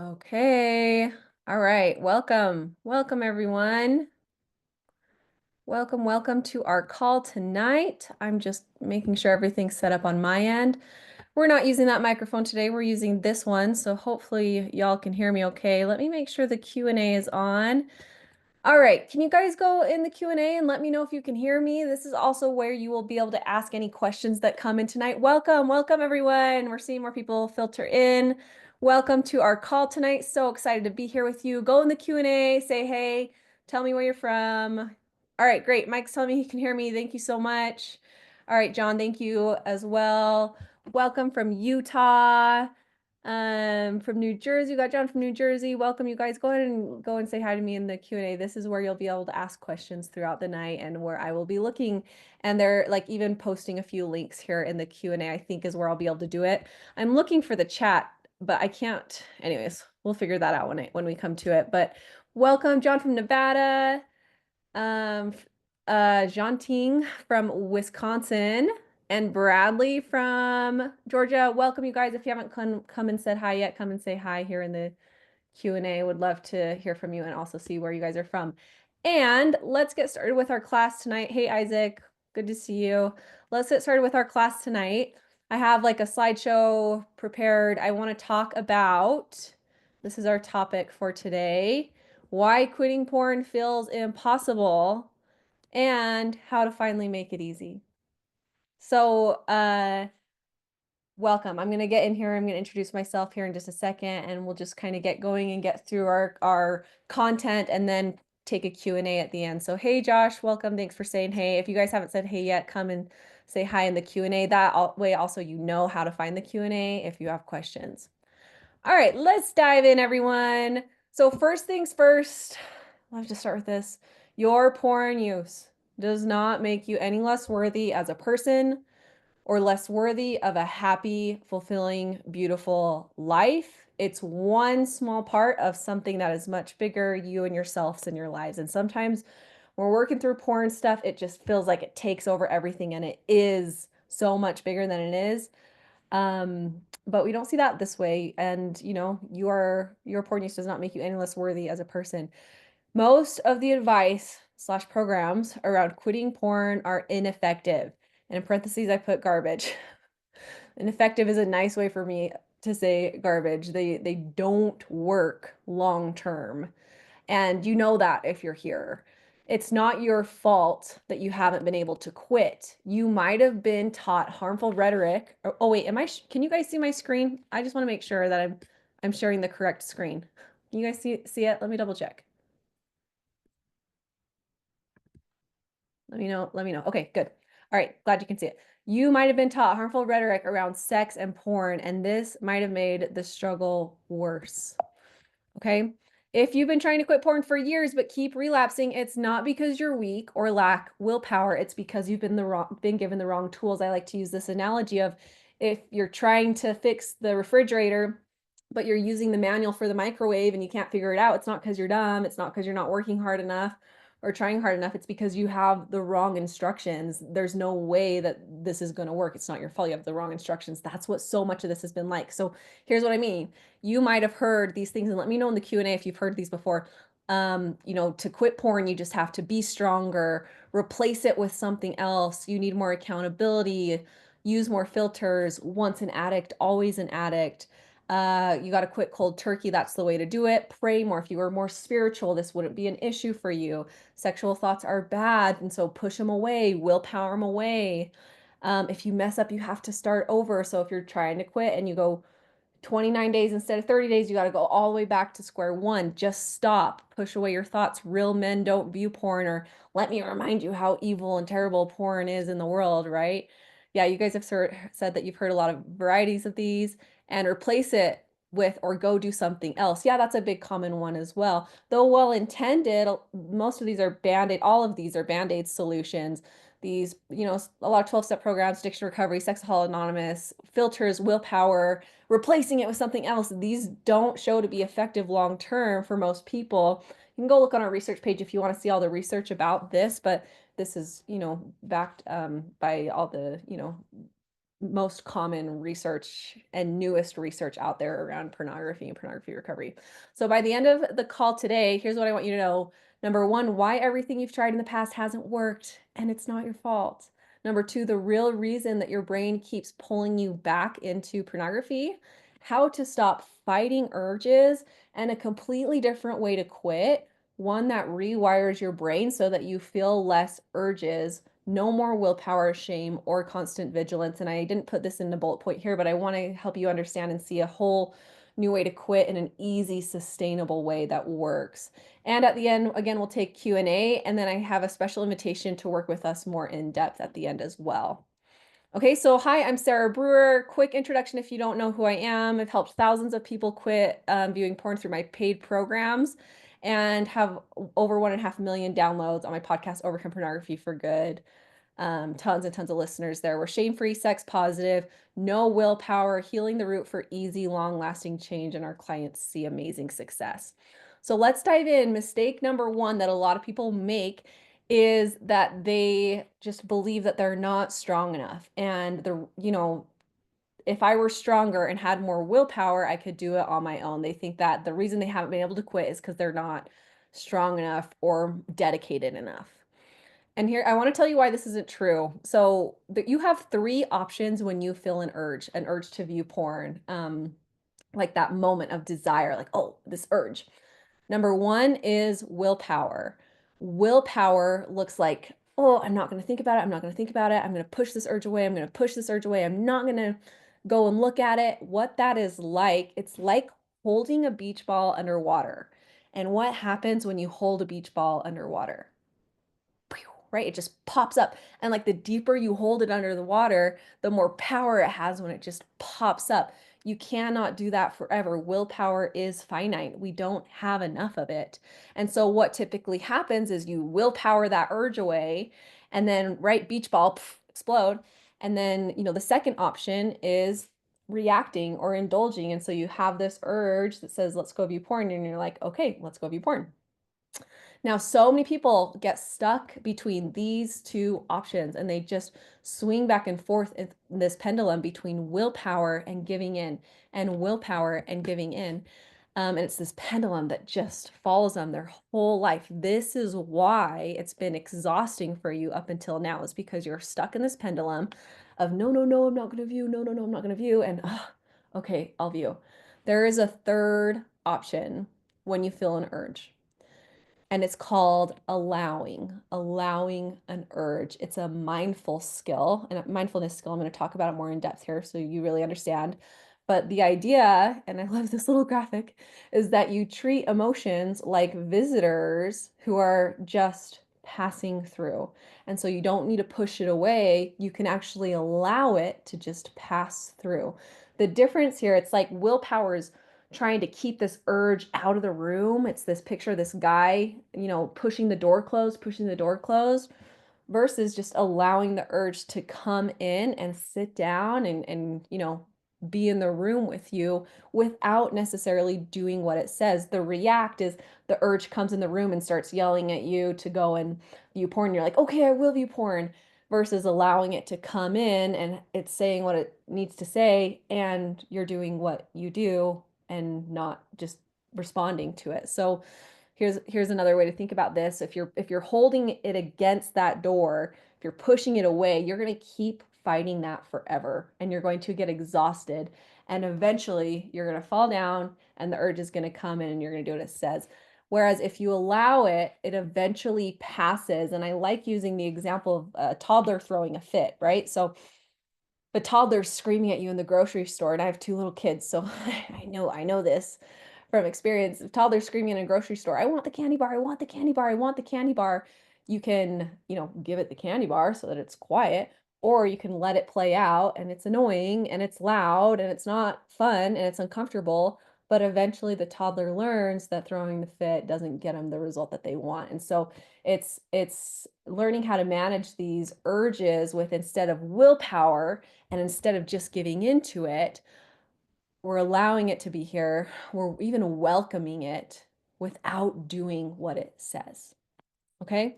Okay. All right. Welcome. Welcome, everyone. Welcome to our call tonight. I'm just making sure everything's set up on my end. We're not using that microphone today. We're using this one, so hopefully y'all can hear me okay. Let me make sure the Q&A is on. All right, can you guys go in the Q&A and let me know if you can hear me? This is also where you will be able to ask any questions that come in tonight. Welcome everyone. We're seeing more people filter in. Welcome to our call tonight. So excited to be here with you. Go in the Q&A, say hey, tell me where you're from. All right, great. Mike's telling me he can hear me. Thank you so much. All right, John, thank you as well. Welcome from Utah. From New Jersey, we got John from New Jersey. Welcome, you guys. Go ahead and say hi to me in the Q&A. This is where you'll be able to ask questions throughout the night and where I will be looking. And they're like even posting a few links here in the Q&A, I think is where I'll be able to do it. I'm looking for the chat, but I can't. Anyways, we'll figure that out when we come to it. But welcome, John from Nevada. Um, Jean Ting from Wisconsin and Bradley from Georgia. Welcome, you guys. If you haven't come and said hi yet, come and say hi here in the Q&A. Would love to hear from you and also see where you guys are from. And let's get started with our class tonight. Hey, Isaac, good to see you. Let's get started with our class tonight. I have like a slideshow prepared. I want to talk about, this is our topic for today, why quitting porn feels impossible and how to finally make it easy. So, welcome. I'm going to get in here. I'm going to introduce myself here in just a second, and we'll just kind of get going and get through our content and then take a Q&A at the end. So, hey, Josh, welcome. Thanks for saying hey. If you guys haven't said hey yet, come and say hi in the Q&A. That way also you know how to find the Q&A if you have questions. All right, let's dive in, everyone. So first things first, I'll have to start with this. Your porn use does not make you any less worthy as a person or less worthy of a happy, fulfilling, beautiful life. It's one small part of something that is much bigger, you and yourselves and your lives. And sometimes when we're working through porn stuff, it just feels like it takes over everything, and it is so much bigger than it is. But we don't see that this way. And your porn use does not make you any less worthy as a person. Most of the advice / programs around quitting porn are ineffective. And in parentheses, I put garbage. Ineffective is a nice way for me to say garbage. They don't work long term. And you know that if you're here. It's not your fault that you haven't been able to quit. You might have been taught harmful rhetoric. Oh wait, can you guys see my screen? I just want to make sure that I'm sharing the correct screen. Can you guys see it? Let me double check. Let me know. Okay, good. All right, glad you can see it. You might have been taught harmful rhetoric around sex and porn, and this might have made the struggle worse. Okay. If you've been trying to quit porn for years but keep relapsing, it's not because you're weak or lack willpower. It's because you've been given the wrong tools. I like to use this analogy of if you're trying to fix the refrigerator, but you're using the manual for the microwave and you can't figure it out, it's not because you're dumb. It's not because you're not working hard enough or trying hard enough. It's because you have the wrong instructions. There's no way that this is going to work. It's not your fault. You have the wrong instructions. That's what so much of this has been like. So here's what I mean. You might have heard these things, and let me know in the Q&A if you've heard these before. To quit porn, you just have to be stronger, replace it with something else. You need more accountability, use more filters. Once an addict, always an addict. You got to quit cold turkey. That's the way to do it. Pray more. If you were more spiritual, this wouldn't be an issue for you. Sexual thoughts are bad, and so push them away, willpower them away. If you mess up, you have to start over. So if you're trying to quit and you go 29 days instead of 30 days, you got to go all the way back to square one. Just stop, push away your thoughts. Real men don't view porn, or let me remind you how evil and terrible porn is in the world, right? Yeah, you guys have said that you've heard a lot of varieties of these, and replace it with or go do something else. Yeah, that's a big common one as well. Though well intended, most of these are band-aid, all of these are band-aid solutions. These, a lot of 12-step programs, addiction recovery, Sexaholic Anonymous, filters, willpower, replacing it with something else. These don't show to be effective long term for most people. You can go look on our research page if you want to see all the research about this, but this is, backed by all the, most common research and newest research out there around pornography and pornography recovery. So by the end of the call today, here's what I want you to know. Number one, why everything you've tried in the past hasn't worked, and it's not your fault. Number two, the real reason that your brain keeps pulling you back into pornography, how to stop fighting urges, and a completely different way to quit, one that rewires your brain so that you feel less urges, no more willpower, shame, or constant vigilance. And I didn't put this in the bullet point here, but I want to help you understand and see a whole new way to quit in an easy, sustainable way that works. And at the end, again, we'll take Q&A, and then I have a special invitation to work with us more in depth at the end as well. Okay, so hi, I'm Sarah Brewer. Quick introduction if you don't know who I am. I've helped thousands of people quit viewing porn through my paid programs and have over 1.5 million downloads on my podcast, Overcome Pornography for Good. Tons and tons of listeners there. We're shame-free, sex positive, no willpower, healing the root for easy, long-lasting change, and our clients see amazing success. So let's dive in. Mistake number one that a lot of people make is that they just believe that they're not strong enough. And if I were stronger and had more willpower, I could do it on my own. They think that the reason they haven't been able to quit is because they're not strong enough or dedicated enough. And here, I want to tell you why this isn't true. So that you have three options when you feel an urge to view porn, like that moment of desire, like, oh, this urge. Number one is willpower. Willpower looks like, oh, I'm not going to think about it. I'm not going to think about it. I'm going to push this urge away. I'm going to push this urge away. I'm not going to go and look at it. What that is like, it's like holding a beach ball underwater. And what happens when you hold a beach ball underwater? Right? It just pops up. And like the deeper you hold it under the water, the more power it has when it just pops up. You cannot do that forever. Willpower is finite. We don't have enough of it. And so what typically happens is you willpower that urge away and then right beach ball explode. And then, the second option is reacting or indulging. And so you have this urge that says, let's go view porn. And you're like, okay, let's go view porn. Now, so many people get stuck between these two options and they just swing back and forth in this pendulum between willpower and giving in and willpower and giving in. And it's this pendulum that just follows them their whole life. This is why it's been exhausting for you up until now, is because you're stuck in this pendulum of no, no, no, I'm not going to view. No, no, no, I'm not going to view. And okay, I'll view. There is a third option when you feel an urge, and it's called allowing an urge. It's a mindful skill and a mindfulness skill. I'm going to talk about it more in depth here so you really understand. But the idea, and I love this little graphic, is that you treat emotions like visitors who are just passing through. And so you don't need to push it away. You can actually allow it to just pass through. The difference here, it's like willpower is trying to keep this urge out of the room. It's this picture of this guy, pushing the door closed, versus just allowing the urge to come in and sit down and be in the room with you without necessarily doing what it says. The react is the urge comes in the room and starts yelling at you to go and view porn. You're like, okay, I will view porn, versus allowing it to come in and it's saying what it needs to say and you're doing what you do and not just responding to it. So here's another way to think about this. If you're holding it against that door, if you're pushing it away, you're going to keep fighting that forever and you're going to get exhausted and eventually you're going to fall down and the urge is going to come in and you're going to do what it says. Whereas if you allow it, it eventually passes. And I like using the example of a toddler throwing a fit, right? So the toddler's screaming at you in the grocery store, and I have two little kids, so I know this from experience. If toddler's screaming in a grocery store, I want the candy bar, I want the candy bar, I want the candy bar. You can, give it the candy bar so that it's quiet, or you can let it play out and it's annoying and it's loud and it's not fun and it's uncomfortable. But eventually the toddler learns that throwing the fit doesn't get them the result that they want. And so it's learning how to manage these urges with, instead of willpower and instead of just giving into it, we're allowing it to be here. We're even welcoming it without doing what it says. Okay.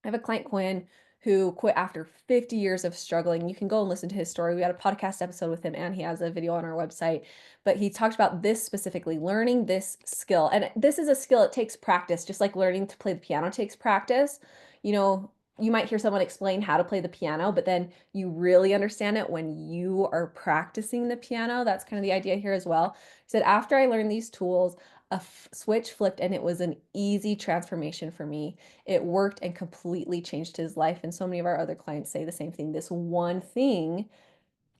I have a client, Quinn, who quit after 50 years of struggling. You can go and listen to his story. We had a podcast episode with him and he has a video on our website, but he talked about this specifically, learning this skill. And this is a skill, it takes practice, just like learning to play the piano takes practice. You know, you might hear someone explain how to play the piano, but then you really understand it when you are practicing the piano. That's kind of the idea here as well. He said, after I learned these tools, a switch flipped and it was an easy transformation for me. It worked and completely changed his life. And so many of our other clients say the same thing. This one thing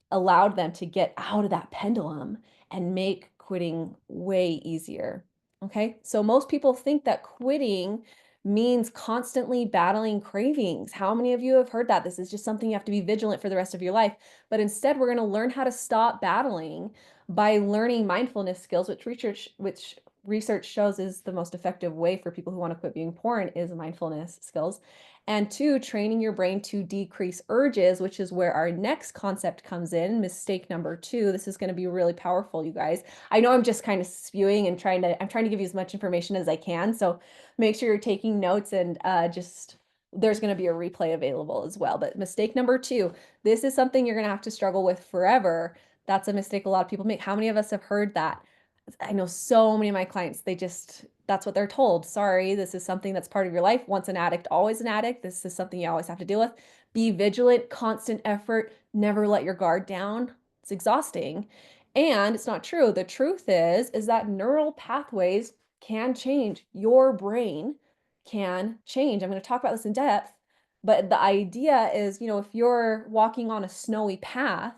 allowed them to get out of that pendulum and make quitting way easier. Okay. So most people think that quitting means constantly battling cravings. How many of you have heard that? This is just something you have to be vigilant for the rest of your life. But instead, we're going to learn how to stop battling by learning mindfulness skills, which research shows is the most effective way for people who want to quit being porn is mindfulness skills. And two, training your brain to decrease urges, which is where our next concept comes in, mistake number 2. This is going to be really powerful, you guys. I know I'm just kind of spewing and I'm trying to give you as much information as I can. So make sure you're taking notes and there's going to be a replay available as well. But mistake number 2, this is something you're going to have to struggle with forever. That's a mistake a lot of people make. How many of us have heard that? I know so many of my clients, that's what they're told. Sorry, this is something that's part of your life. Once an addict, always an addict. This is something you always have to deal with. Be vigilant, constant effort, never let your guard down. It's exhausting. And it's not true. The truth is that neural pathways can change. Your brain can change. I'm going to talk about this in depth, but the idea is, if you're walking on a snowy path,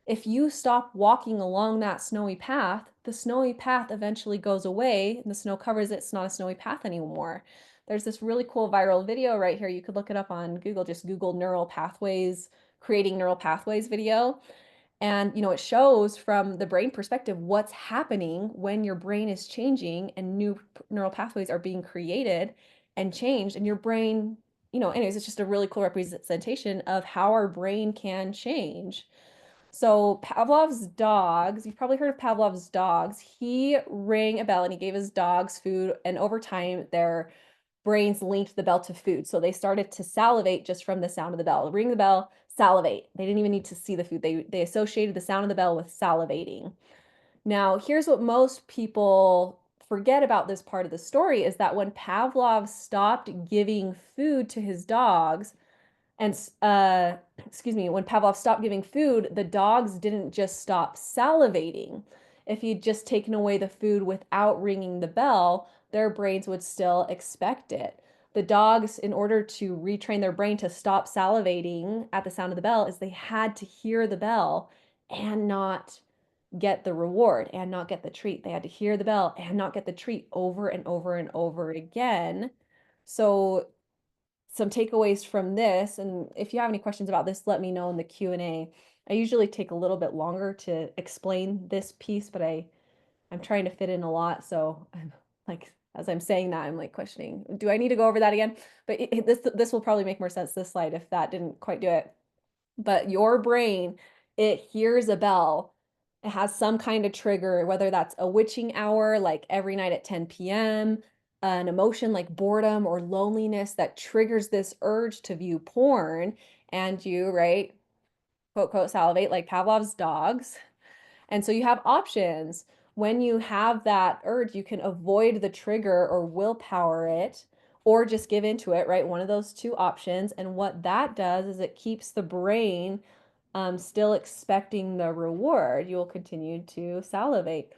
if you stop walking along that snowy path, the snowy path eventually goes away and the snow covers it. It's not a snowy path anymore. There's this really cool viral video right here. You could look it up on Google, just Google neural pathways, creating neural pathways video. And, it shows from the brain perspective what's happening when your brain is changing and new neural pathways are being created and changed. And your brain, anyways, it's just a really cool representation of how our brain can change. So Pavlov's dogs, you've probably heard of Pavlov's dogs. He rang a bell and he gave his dogs food, and over time their brains linked the bell to food. So they started to salivate just from the sound of the bell. Ring the bell, salivate. They didn't even need to see the food. They associated the sound of the bell with salivating. Now, here's what most people forget about this part of the story is that when Pavlov stopped giving food to his dogs, and when Pavlov stopped giving food, the dogs didn't just stop salivating. If he'd just taken away the food without ringing the bell, their brains would still expect it. The dogs, in order to retrain their brain to stop salivating at the sound of the bell, is they had to hear the bell and not get the reward and not get the treat. They had to hear the bell and not get the treat over and over and over again. So some takeaways from this, and if you have any questions about this, let me know in the Q&A. I usually take a little bit longer to explain this piece, but I'm trying to fit in a lot, so I'm like, as I'm saying that, I'm like questioning, do I need to go over that again? But this will probably make more sense, this slide, if that didn't quite do it. But your brain, it hears a bell. It has some kind of trigger, whether that's a witching hour, like every night at 10 p.m., an emotion like boredom or loneliness that triggers this urge to view porn, and you, right, quote, quote, salivate like Pavlov's dogs. And so you have options. When you have that urge, you can avoid the trigger or willpower it, or just give into it, right? One of those two options. And what that does is it keeps the brain still expecting the reward. You will continue to salivate.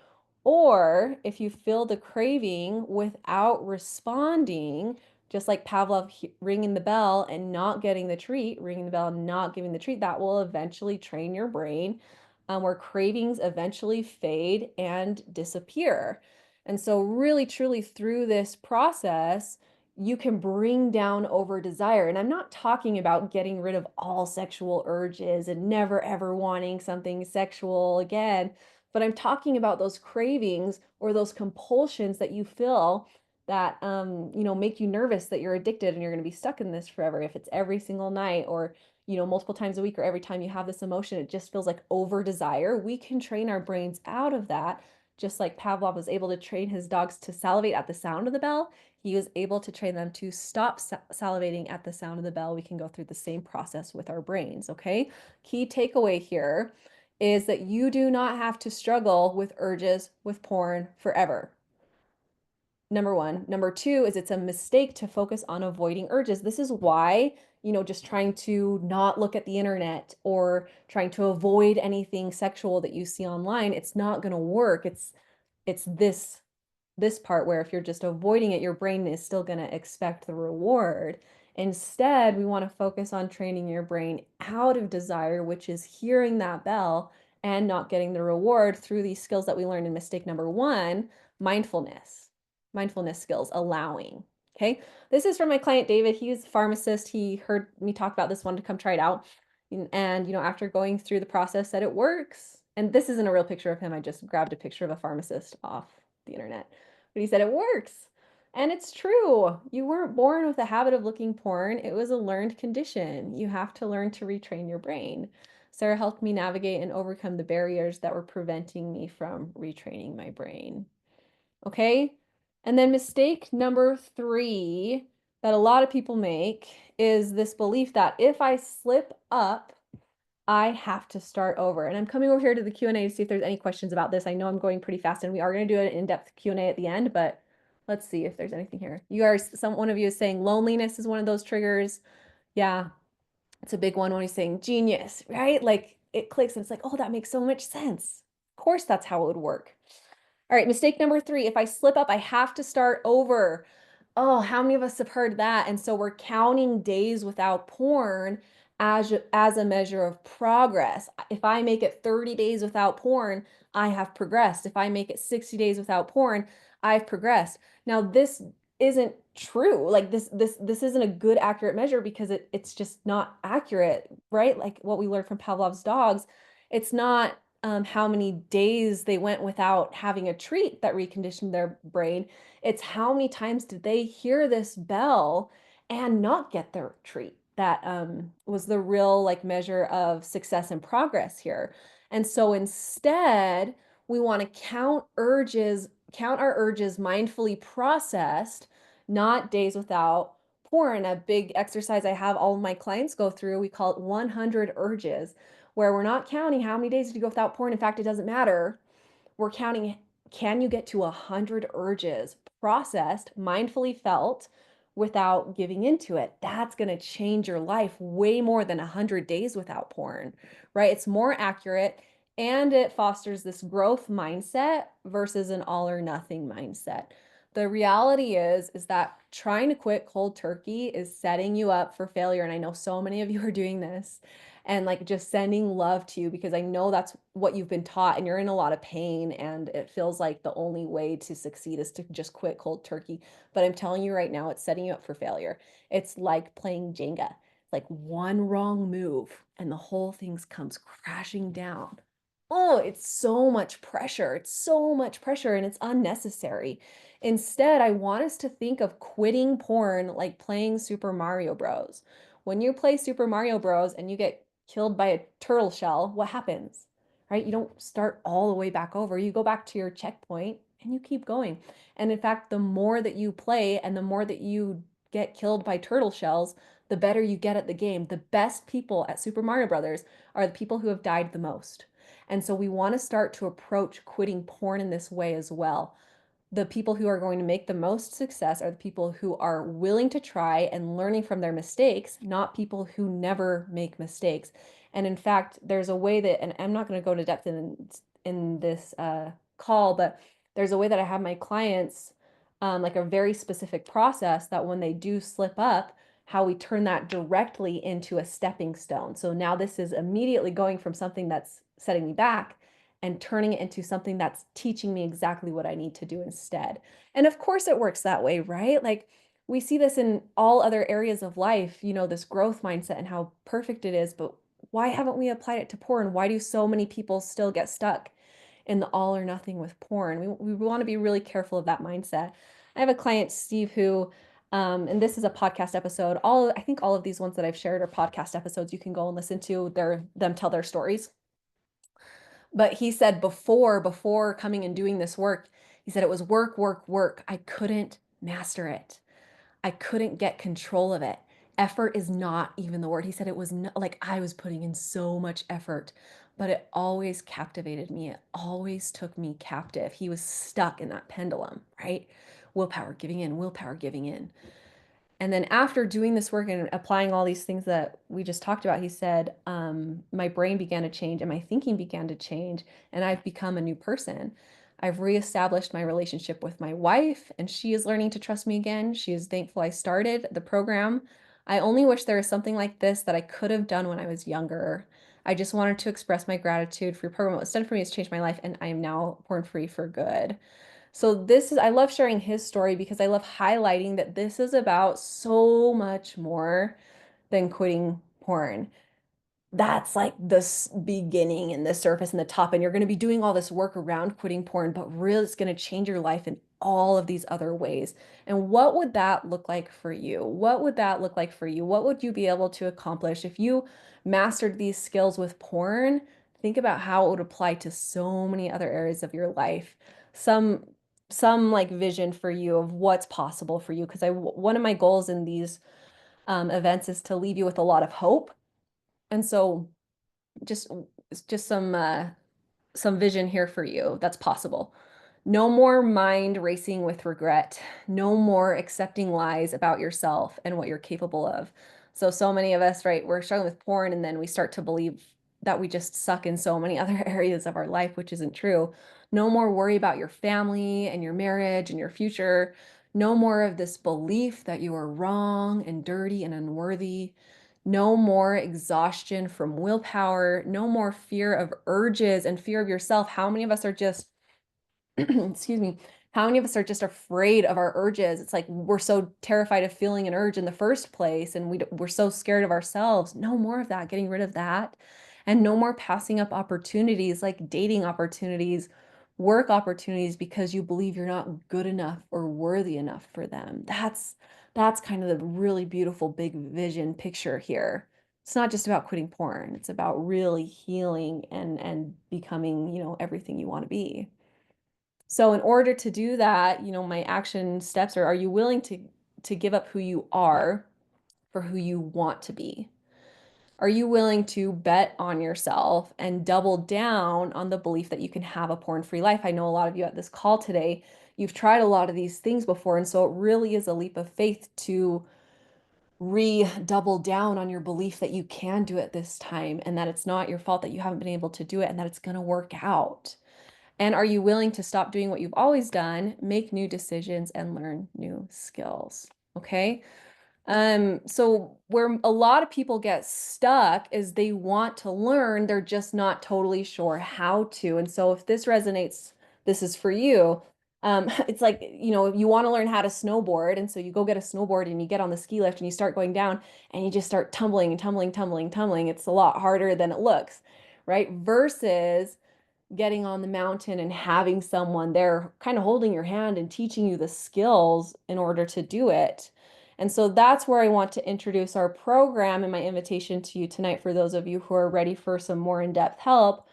Or if you feel the craving without responding, just like Pavlov ringing the bell and not getting the treat, ringing the bell and not giving the treat, that will eventually train your brain where cravings eventually fade and disappear. And so, really, truly, through this process, you can bring down over desire. And I'm not talking about getting rid of all sexual urges and never ever wanting something sexual again, but I'm talking about those cravings or those compulsions that you feel that make you nervous that you're addicted and you're going to be stuck in this forever. If it's every single night or multiple times a week or every time you have this emotion, it just feels like over desire. We can train our brains out of that just like Pavlov was able to train his dogs to salivate at the sound of the bell, he was able to train them to stop salivating at the sound of the bell. We can go through the same process with our brains, okay? Key takeaway here is that you do not have to struggle with urges with porn forever. Number one. Number two is it's a mistake to focus on avoiding urges. This is why, just trying to not look at the internet or trying to avoid anything sexual that you see online, it's not going to work. It's this part where if you're just avoiding it, your brain is still going to expect the reward. Instead, we want to focus on training your brain out of desire, which is hearing that bell and not getting the reward through these skills that we learned in mistake number one, mindfulness skills, allowing. Okay. This is from my client, David. He's a pharmacist. He heard me talk about this, wanted to come try it out. And, after going through the process, said it works. And this isn't a real picture of him. I just grabbed a picture of a pharmacist off the internet. But he said it works. And it's true. You weren't born with a habit of looking porn. It was a learned condition. You have to learn to retrain your brain. Sarah helped me navigate and overcome the barriers that were preventing me from retraining my brain. Okay? And then mistake number 3 that a lot of people make is this belief that if I slip up, I have to start over. And I'm coming over here to the Q&A to see if there's any questions about this. I know I'm going pretty fast and we are going to do an in-depth Q&A at the end, but let's see if there's anything here. One of you is saying loneliness is one of those triggers. Yeah, it's a big one when he's saying genius, right? Like it clicks and it's like, oh, that makes so much sense. Of course, that's how it would work. All right, mistake number 3, if I slip up, I have to start over. Oh, how many of us have heard that? And so we're counting days without porn as a measure of progress. If I make it 30 days without porn, I have progressed. If I make it 60 days without porn, I've progressed. Now, this isn't true. Like this isn't a good accurate measure because it's just not accurate, right? Like what we learned from Pavlov's dogs, it's not how many days they went without having a treat that reconditioned their brain. It's how many times did they hear this bell and not get their treat. That was the real like measure of success and progress here. And so instead, we want to count our urges mindfully processed, not days without porn. A big exercise I have all of my clients go through, we call it 100 urges, where we're not counting how many days did you go without porn. In fact, it doesn't matter. We're counting, can you get to 100 urges processed, mindfully felt without giving into it? That's going to change your life way more than 100 days without porn, right? It's more accurate and it fosters this growth mindset versus an all or nothing mindset. The reality is that trying to quit cold turkey is setting you up for failure. And I know so many of you are doing this and like just sending love to you because I know that's what you've been taught and you're in a lot of pain and it feels like the only way to succeed is to just quit cold turkey. But I'm telling you right now, it's setting you up for failure. It's like playing Jenga, like one wrong move and the whole thing comes crashing down. Oh, it's so much pressure. It's so much pressure and it's unnecessary. Instead, I want us to think of quitting porn like playing Super Mario Bros. When you play Super Mario Bros. And you get killed by a turtle shell, what happens? Right? You don't start all the way back over. You go back to your checkpoint and you keep going. And in fact, the more that you play and the more that you get killed by turtle shells, the better you get at the game. The best people at Super Mario Brothers are the people who have died the most. And so we want to start to approach quitting porn in this way as well. The people who are going to make the most success are the people who are willing to try and learning from their mistakes, not people who never make mistakes. And in fact, there's a way that, and I'm not going to go to depth in this call, but there's a way that I have my clients, like a very specific process that when they do slip up, how we turn that directly into a stepping stone. So now this is immediately going from something that's setting me back and turning it into something that's teaching me exactly what I need to do instead. And of course it works that way, right? Like we see this in all other areas of life, this growth mindset and how perfect it is, but why haven't we applied it to porn? Why do so many people still get stuck in the all or nothing with porn? We want to be really careful of that mindset. I have a client, Steve, who and this is a podcast episode. I think all of these ones that I've shared are podcast episodes you can go and listen to them tell their stories. But he said before coming and doing this work, he said it was work, work, work. I couldn't master it. I couldn't get control of it. Effort is not even the word. He said it was not, like I was putting in so much effort, but it always captivated me. It always took me captive. He was stuck in that pendulum, right? Willpower giving in, willpower giving in. And then after doing this work and applying all these things that we just talked about, he said, my brain began to change and my thinking began to change, and I've become a new person. I've reestablished my relationship with my wife, and she is learning to trust me again. She is thankful I started the program. I only wish there was something like this that I could have done when I was younger. I just wanted to express my gratitude for your program. What it's done for me has changed my life, and I am now porn free for good. So this is, I love sharing his story because I love highlighting that this is about so much more than quitting porn. That's like the beginning and the surface and the top, and you're going to be doing all this work around quitting porn, but really it's going to change your life in all of these other ways. And what would that look like for you? What would that look like for you? What would you be able to accomplish if you mastered these skills with porn? Think about how it would apply to so many other areas of your life. Some some like vision for you of what's possible for you, because I one of my goals in these events is to leave you with a lot of hope. And so just just some vision here for you that's possible. No more mind racing with regret. No more accepting lies about yourself and what you're capable of. So many of us, right, we're struggling with porn and then we start to believe that we just suck in so many other areas of our life, which isn't true. No more worry about your family and your marriage and your future. No more of this belief that you are wrong and dirty and unworthy. No more exhaustion from willpower. No more fear of urges and fear of yourself. How many of us are just excuse me, how many of us are just afraid of our urges? It's like we're so terrified of feeling an urge in the first place, and we're so scared of ourselves. No more of that, getting rid of that. And no more passing up opportunities like dating opportunities, work opportunities because you believe you're not good enough or worthy enough for them. That's kind of the really beautiful big vision picture here. It's not just about quitting porn. It's about really healing and becoming, everything you want to be. So in order to do that, my action steps are you willing to give up who you are for who you want to be? Are you willing to bet on yourself and double down on the belief that you can have a porn-free life? I know a lot of you at this call today, you've tried a lot of these things before, and so it really is a leap of faith to redouble down on your belief that you can do it this time and that it's not your fault that you haven't been able to do it and that it's going to work out. And are you willing to stop doing what you've always done, make new decisions, and learn new skills? Okay. So where a lot of people get stuck is they want to learn, they're just not totally sure how to. And so if this resonates, this is for you. It's like, you want to learn how to snowboard. And so you go get a snowboard and you get on the ski lift and you start going down and you just start tumbling and tumbling, tumbling, tumbling. It's a lot harder than it looks, right? Versus getting on the mountain and having someone there kind of holding your hand and teaching you the skills in order to do it. And so that's where I want to introduce our program and my invitation to you tonight for those of you who are ready for some more in-depth help,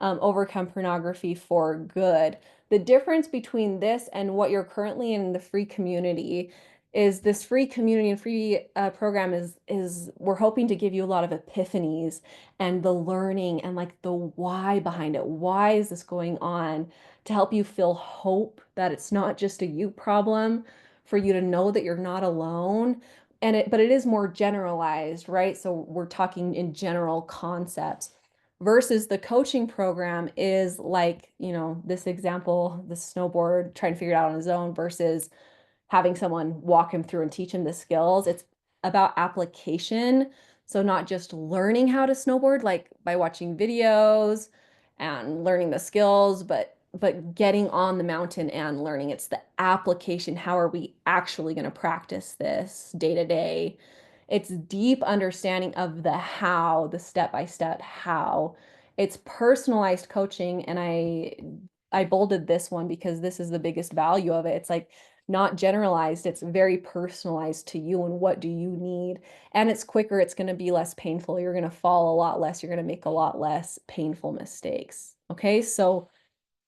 overcome pornography for good. The difference between this and what you're currently in the free community is this free community and free program is we're hoping to give you a lot of epiphanies and the learning and like the why behind it. Why is this going on? To help you feel hope that it's not just a you problem, for you to know that you're not alone. But it is more generalized, right? So we're talking in general concepts versus the coaching program is like, this example, the snowboard trying to figure it out on his own versus having someone walk him through and teach him the skills. It's about application. So not just learning how to snowboard like by watching videos and learning the skills, but getting on the mountain and learning. It's the application. How are we actually going to practice this day to day? It's deep understanding of the how, the step-by-step how. It's personalized coaching, and I bolded this one because this is the biggest value of it. It's like not generalized, it's very personalized to you and what do you need. And it's quicker, it's going to be less painful. You're going to fall a lot less, you're going to make a lot less painful mistakes. Okay, so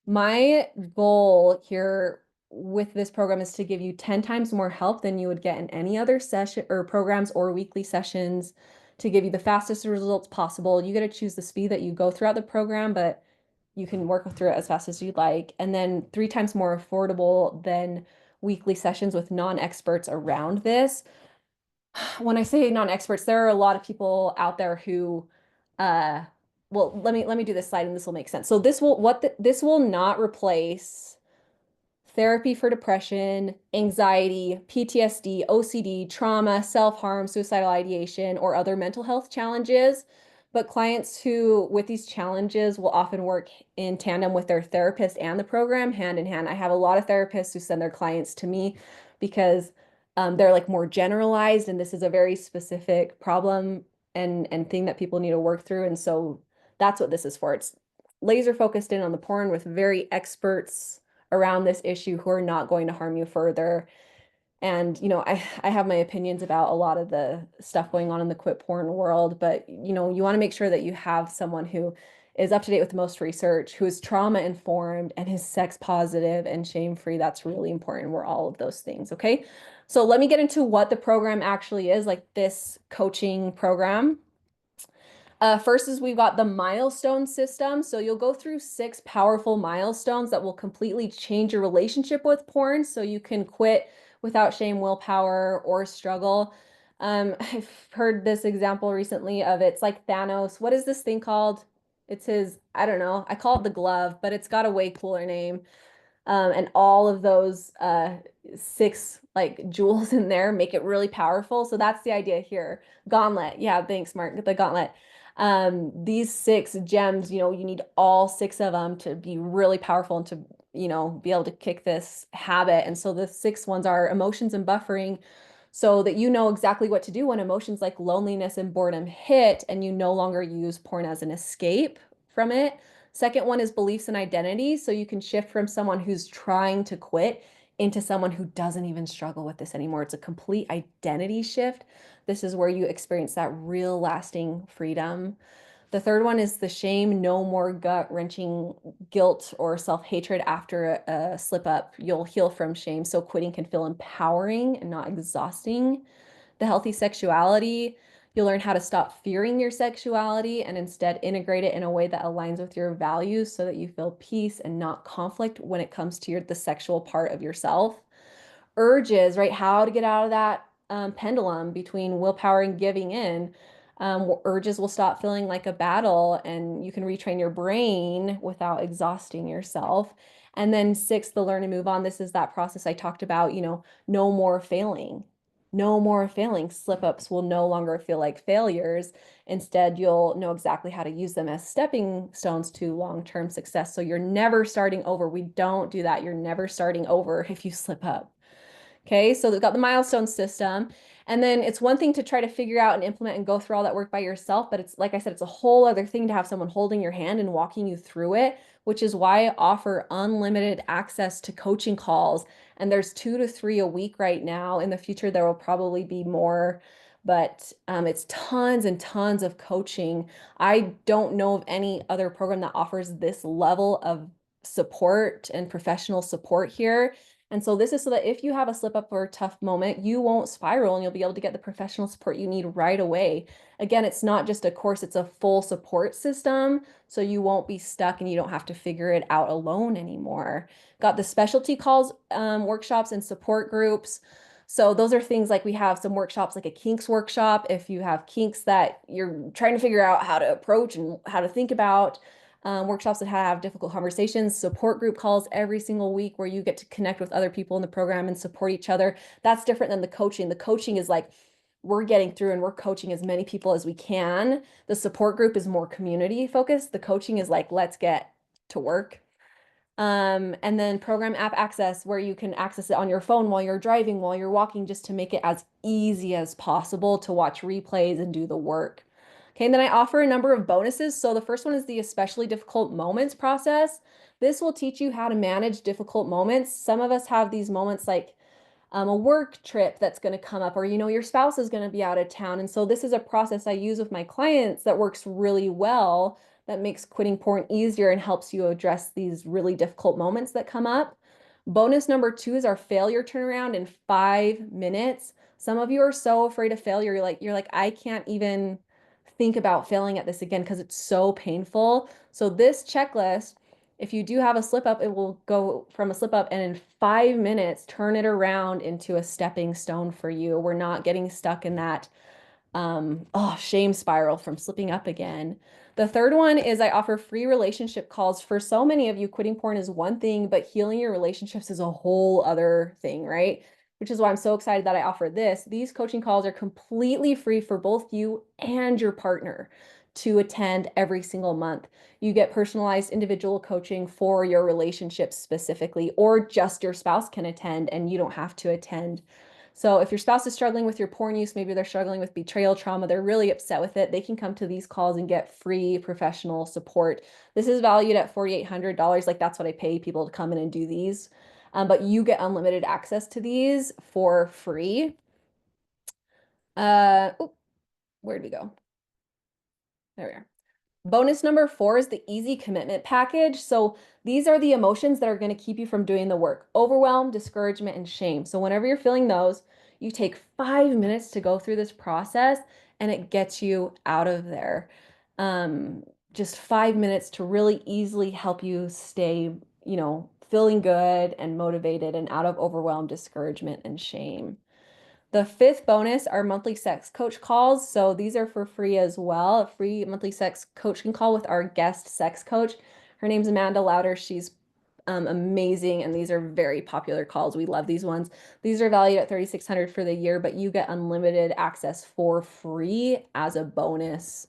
my goal here with this program is to give you 10 times more help than you would get in any other session or programs or weekly sessions to give you the fastest results possible. You get to choose the speed that you go throughout the program, but you can work through it as fast as you'd like. And then 3 times more affordable than weekly sessions with non-experts around this. When I say non-experts, there are a lot of people out there who uh well, let me do this slide and this will make sense. So this will not replace therapy for depression, anxiety, PTSD, OCD, trauma, self-harm, suicidal ideation, or other mental health challenges. But clients who, with these challenges, will often work in tandem with their therapist and the program hand in hand. I have a lot of therapists who send their clients to me because they're like more generalized, and this is a very specific problem and thing that people need to work through. And so that's what this is for. It's laser focused in on the porn with very experts around this issue who are not going to harm you further. And, I have my opinions about a lot of the stuff going on in the quit porn world, but, you want to make sure that you have someone who is up to date with the most research, who is trauma informed and is sex positive and shame free. That's really important. We're all of those things. Okay. So let me get into what the program actually is, like this coaching program. First is we've got the milestone system. So you'll go through 6 powerful milestones that will completely change your relationship with porn so you can quit without shame, willpower, or struggle. I've heard this example recently of it's like Thanos. What is this thing called? It's his, I don't know. I call it the glove, but it's got a way cooler name. And all of those 6 like jewels in there make it really powerful. So that's the idea here. Gauntlet. Yeah, thanks, Mark. The gauntlet. These 6 gems, you need all 6 of them to be really powerful and to, be able to kick this habit. And so the 6 ones are emotions and buffering, so that you know exactly what to do when emotions like loneliness and boredom hit and you no longer use porn as an escape from it. Second one is beliefs and identity. So you can shift from someone who's trying to quit into someone who doesn't even struggle with this anymore. It's a complete identity shift. This is where you experience that real lasting freedom. The third one is the shame, no more gut-wrenching guilt or self-hatred after a slip up. You'll heal from shame, so quitting can feel empowering and not exhausting. The healthy sexuality, you'll learn how to stop fearing your sexuality and instead integrate it in a way that aligns with your values so that you feel peace and not conflict when it comes to the sexual part of yourself. Urges, right? How to get out of that pendulum between willpower and giving in. Urges will stop feeling like a battle and you can retrain your brain without exhausting yourself. And then 6, the learn and move on. This is that process I talked about, no more failing. No more failing. Slip ups will no longer feel like failures. Instead, you'll know exactly how to use them as stepping stones to long-term success. So you're never starting over. We don't do that. You're never starting over if you slip up. Okay, so they've got the milestone system. And then it's one thing to try to figure out and implement and go through all that work by yourself, but it's like I said, it's a whole other thing to have someone holding your hand and walking you through it, which is why I offer unlimited access to coaching calls. And there's 2 to 3 a week right now. In the future, there will probably be more, but it's tons and tons of coaching. I don't know of any other program that offers this level of support and professional support here. And so this is so that if you have a slip up or a tough moment, you won't spiral and you'll be able to get the professional support you need right away. Again, it's not just a course, it's a full support system. So you won't be stuck and you don't have to figure it out alone anymore. Got the specialty calls, workshops and support groups. So those are things like we have some workshops like a kinks workshop. If you have kinks that you're trying to figure out how to approach and how to think about, workshops that have difficult conversations, support group calls every single week where you get to connect with other people in the program and support each other. That's different than the coaching. The coaching is like we're getting through and we're coaching as many people as we can. The support group is more community focused. The coaching is like, let's get to work. And then program app access, where you can access it on your phone while you're driving, while you're walking, just to make it as easy as possible to watch replays and do the work. Okay, and then I offer a number of bonuses. So the first one is the especially difficult moments process. This will teach you how to manage difficult moments. Some of us have these moments like a work trip that's going to come up, or your spouse is going to be out of town. And so this is a process I use with my clients that works really well that makes quitting porn easier and helps you address these really difficult moments that come up. Bonus number 2 is our failure turnaround in 5 minutes. Some of you are so afraid of failure. You're like, I can't even think about failing at this again because it's so painful. So this checklist, if you do have a slip up, it will go from a slip up and in 5 minutes, turn it around into a stepping stone for you. We're not getting stuck in that shame spiral from slipping up again. The third one is I offer free relationship calls. For so many of you, quitting porn is one thing, but healing your relationships is a whole other thing, right? Which is why I'm so excited that I offer this. These coaching calls are completely free for both you and your partner to attend every single month. You get personalized individual coaching for your relationship specifically, or just your spouse can attend and you don't have to attend. So if your spouse is struggling with your porn use, maybe they're struggling with betrayal trauma, they're really upset with it, they can come to these calls and get free professional support. This is valued at $4,800. Like that's what I pay people to come in and do these. But you get unlimited access to these for free. Where'd we go? There we are. Bonus number 4 is the easy commitment package. So these are the emotions that are going to keep you from doing the work: overwhelm, discouragement, and shame. So whenever you're feeling those, you take 5 minutes to go through this process and it gets you out of there. Just 5 minutes to really easily help you stay, feeling good and motivated and out of overwhelm, discouragement, and shame. The fifth bonus are monthly sex coach calls. So these are for free as well. A free monthly sex coaching call with our guest sex coach. Her name's Amanda Louder. She's amazing. And these are very popular calls. We love these ones. These are valued at $3,600 for the year, but you get unlimited access for free as a bonus.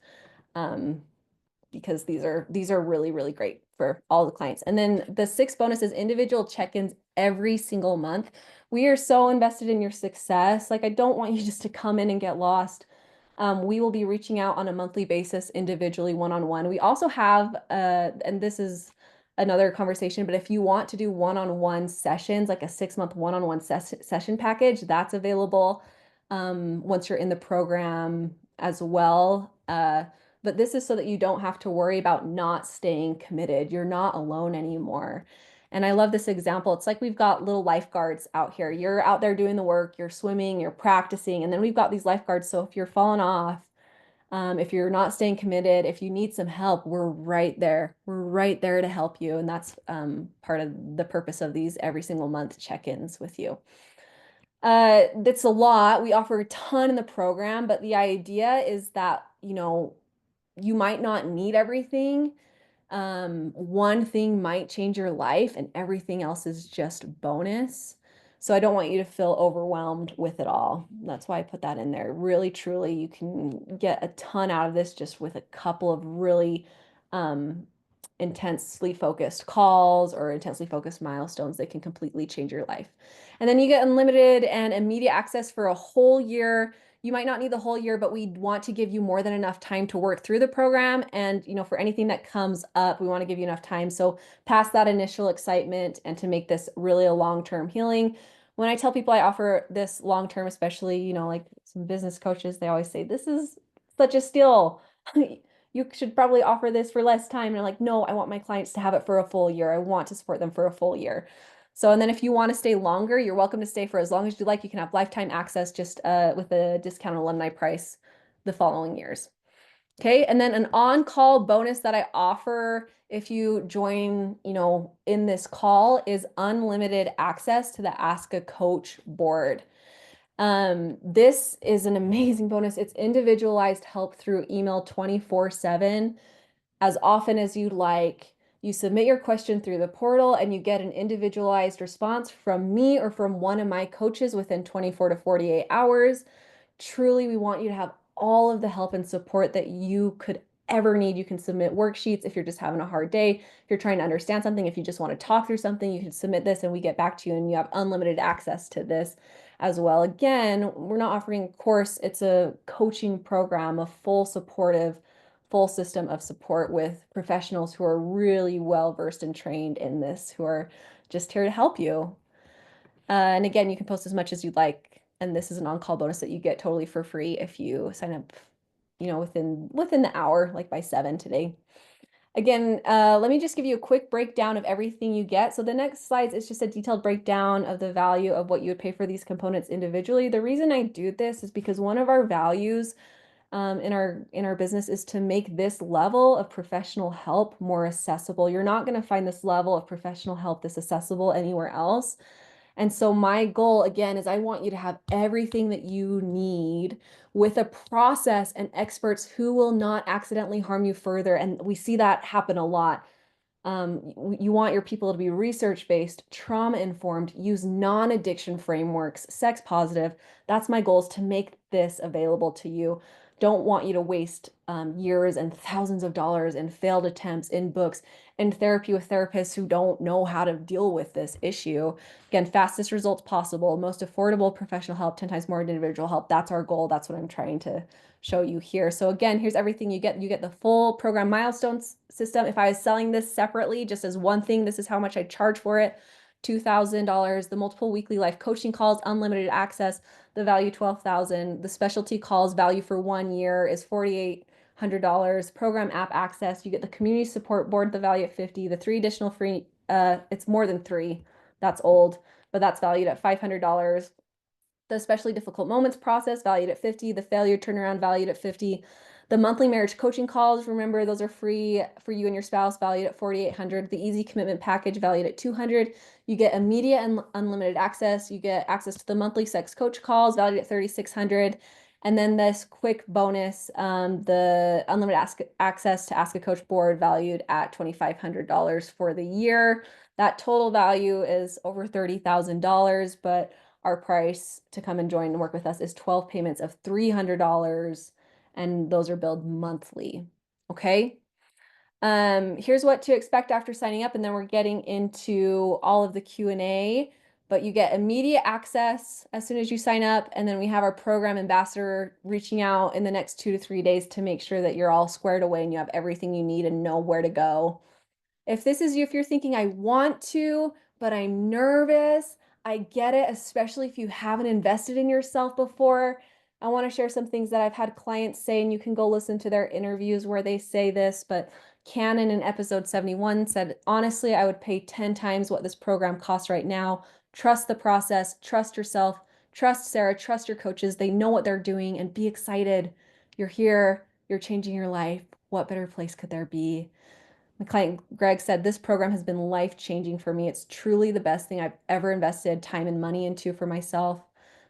Because these are really, really great for all the clients. And then the sixth bonus is individual check-ins every single month. We are so invested in your success. Like, I don't want you just to come in and get lost. We will be reaching out on a monthly basis, individually, one-on-one. We also have, and this is another conversation, but if you want to do one-on-one sessions, like a 6-month one-on-one session package, that's available once you're in the program as well. But this is so that you don't have to worry about not staying committed. You're not alone anymore. And I love this example. It's like we've got little lifeguards out here. You're out there doing the work, you're swimming, you're practicing, and then we've got these lifeguards. So if you're falling off, if you're not staying committed, if you need some help, we're right there. We're right there to help you. And that's part of the purpose of these every single month check-ins with you. That's a lot. We offer a ton in the program, but the idea is that, you might not need everything. One thing might change your life and everything else is just bonus. So I don't want you to feel overwhelmed with it all. That's why I put that in there. Really, truly, you can get a ton out of this just with a couple of really intensely focused calls or intensely focused milestones that can completely change your life. And then you get unlimited and immediate access for a whole year. You might not need the whole year, but we want to give you more than enough time to work through the program. And, for anything that comes up, we want to give you enough time. So past that initial excitement and to make this really a long-term healing. When I tell people I offer this long-term, especially, like some business coaches, they always say, this is such a steal. You should probably offer this for less time. And I'm like, no, I want my clients to have it for a full year. I want to support them for a full year. So, and then if you want to stay longer, you're welcome to stay for as long as you like. You can have lifetime access just with a discounted alumni price the following years. Okay. And then an on-call bonus that I offer if you join, in this call is unlimited access to the Ask a Coach board. This is an amazing bonus. It's individualized help through email 24/7, as often as you'd like. You submit your question through the portal and you get an individualized response from me or from one of my coaches within 24 to 48 hours. Truly, we want you to have all of the help and support that you could ever need. You can submit worksheets if you're just having a hard day. If you're trying to understand something, if you just want to talk through something, you can submit this and we get back to you and you have unlimited access to this as well. Again, we're not offering a course, it's a coaching program, a full supportive, full system of support with professionals who are really well versed and trained in this, who are just here to help you. And again, you can post as much as you'd like. And this is an on-call bonus that you get totally for free if you sign up, within the hour, like by 7 today. Again, let me just give you a quick breakdown of everything you get. So the next slides is just a detailed breakdown of the value of what you would pay for these components individually. The reason I do this is because one of our values in our business is to make this level of professional help more accessible. You're not going to find this level of professional help this accessible anywhere else. And so my goal again is I want you to have everything that you need with a process and experts who will not accidentally harm you further. And we see that happen a lot. You want your people to be research-based, trauma-informed, use non-addiction frameworks, sex positive. That's my goal, is to make this available to you. Don't want you to waste years and thousands of dollars in failed attempts, in books, in therapy with therapists who don't know how to deal with this issue. Again, fastest results possible, most affordable professional help, 10 times more individual help. That's our goal. That's what I'm trying to show you here. So again, here's everything you get. You get the full program milestones system. If I was selling this separately, just as one thing, this is how much I charge for it. $2,000, the multiple weekly life coaching calls, unlimited access, the value 12,000. The specialty calls value for 1 year is $4,800. Program app access, you get the community support board, the value at 50, the 3 additional free, it's more than 3. That's old, but that's valued at $500. The especially difficult moments process valued at 50, the failure turnaround valued at 50, the monthly marriage coaching calls, remember those are free for you and your spouse, valued at 4,800, the easy commitment package valued at 200. You get immediate and unlimited access. You get access to the monthly sex coach calls valued at 3,600. And then this quick bonus, the unlimited access to Ask a Coach board valued at $2,500 for the year. That total value is over $30,000, but our price to come and join and work with us is 12 payments of $300, and those are billed monthly. Okay. Here's what to expect after signing up, and then we're getting into all of the Q&A, but you get immediate access as soon as you sign up, and then we have our program ambassador reaching out in the next 2 to 3 days to make sure that you're all squared away and you have everything you need and know where to go. If this is you, if you're thinking, I want to, but I'm nervous, I get it, especially if you haven't invested in yourself before. I want to share some things that I've had clients say, and you can go listen to their interviews where they say this, but Cannon in episode 71 said, honestly, I would pay 10 times what this program costs right now. Trust the process, trust yourself, trust Sarah, trust your coaches. They know what they're doing, and be excited. You're here, you're changing your life. What better place could there be? My client Greg said, this program has been life-changing for me. It's truly the best thing I've ever invested time and money into for myself.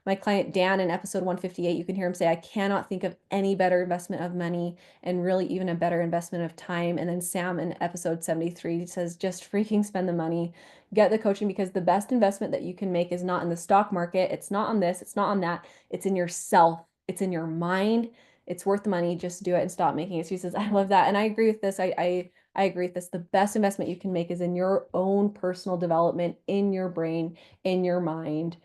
My client Dan in episode 158, you can hear him say, I cannot think of any better investment of money, and really even a better investment of time. And then Sam in episode 73 says, just freaking spend the money, get the coaching, because the best investment that you can make is not in the stock market. It's not on this, it's not on that. It's in yourself. It's in your mind. It's worth the money. Just do it and stop making excuses. I love that. And I agree with this. I agree with this. The best investment you can make is in your own personal development, in your brain, in your mind.